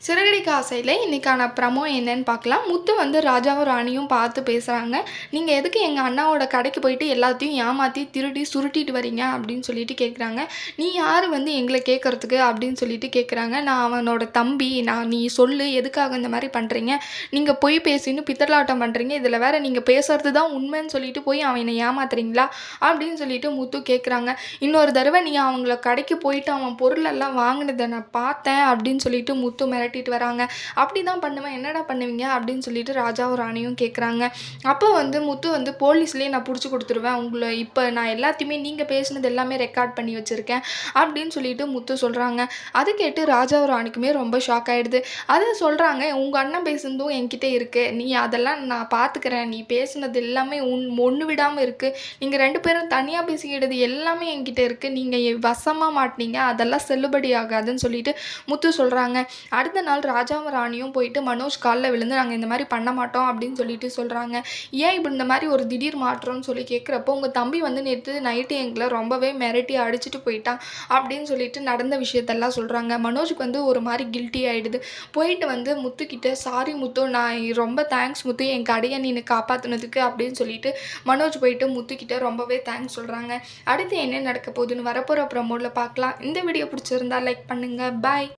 சிறகடிக்க ஆசையில இன்னைக்கான ப்ரமோ என்னன்னு பார்க்கலாம். முத்து வந்து ராஜாவும், ராணியும் பார்த்து பேசுறாங்க. "நீங்க எதுக்கு எங்க அண்ணாவோட கடைக்கு போயிட்டு எல்லாத்தையும் ஏமாத்தி, திருடி, சுருட்டிட்டு வரீங்க?" அப்படின்னு சொல்லிட்டு கேட்குறாங்க. "நீ யாரு வந்து எங்கள கேட்கறதுக்கு?" அப்படின்னு சொல்லிட்டு கேட்குறாங்க. "நான் அவனோட தம்பி. நீ சொல்லு எதுக்காக இந்த மாரி பண்றீங்க? நீங்க பொய் பேசின்னு பித்தலாட்டம் பண்றீங்க. இதில வேற நீங்க பேசுறது தான் உண்மைன்னு சொல்லிட்டு போய் அவன ஏமாத்துறீங்களா?" அப்படின்னு சொல்லிட்டு முத்து கேட்குறாங்க. "இன்னொரு தடவ நீ அவங்கள கடைக்கு போயிட்டு அவன் பொருளெல்லாம் வாங்கினத நான் பார்த்தேன்." அப்படின்னு சொல்லிட்டு முத்து மிரட்டிட்டு வராங்க. "அப்படிதான் பண்ணுவேன். என்னடா பண்ணுவீங்க?" அப்படின்னு சொல்லிட்டு ராஜாவும் ராணியும் கேட்குறாங்க. அப்போ வந்து முத்து வந்து "போலீஸ்லயே நான் புடிச்சு குடுத்துருவேன். இப்ப நான் எல்லாத்தையுமே நீங்க பேசினது எல்லாமே ரெக்கார்ட் பண்ணி வச்சிருக்கேன்." அப்படின்னு சொல்லிட்டு முத்து சொல்றாங்க. அது கேட்டு ராஜாவும் ராணிக்குமே ரொம்ப ஷாக் ஆயிடுது. அத சொல்றாங்க, "உங்க அண்ணன் பேசுனதும் என்கிட்ட இருக்கு. நீ அதெல்லாம் நான் பார்த்துக்கிறேன். நீ பேசுனது எல்லாமே ஒண்ணு விடாம இருக்கு. நீங்க 2 பேரும் தனியா பேசிக்கிட்டது எல்லாமே என்கிட்ட இருக்கு. நீங்க வசமா மாட்னீங்க. அதெல்லாம் செல்லுபடி ஆகாதுன்னு" சொல்லிட்டு முத்து சொல்றாங்க. அடுத்த நாள் ராஜாவும் ராணியும் போயிட்டு மனோஜ் கால்ல விழுந்து, "நாங்க இந்த மாரி பண்ண மாட்டோம்." அப்படின்னு சொல்லிட்டு சொல்றாங்க. "ஏன் இப்படி இந்த மாரி ஒரு திடீர் மாற்றம்னு சொல்லி கேட்குறப்போ, உங்க தம்பி வந்து நேத்து நைட்டு எங்கள ரொம்பவே மிரட்டி அடிச்சுட்டு போயிட்டான்." அப்படின்னு சொல்லிட்டு நடந்த விஷயத்தெல்லாம் சொல்றாங்க. மனோஜுக்கு வந்து ஒரு மாரி கில்ட்டி ஆயிடுது. போயிட்டு வந்து முத்துக்கிட்ட, "சாரி முத்து, நான் ரொம்ப தேங்க்ஸ் முத்து, என் கடைய நீனு காப்பாத்துனதுக்கு." அப்படின்னு சொல்லிட்டு மனோஜ் போயிட்டு முத்துக்கிட்ட ரொம்பவே தேங்க்ஸ் சொல்றாங்க. அடுத்து என்ன நடக்க போகுதுன்னு வரப்போற ப்ரோமோல பார்க்கலாம். இந்த வீடியோ பிடிச்சிருந்தா லைக் பண்ணுங்க. பாய்.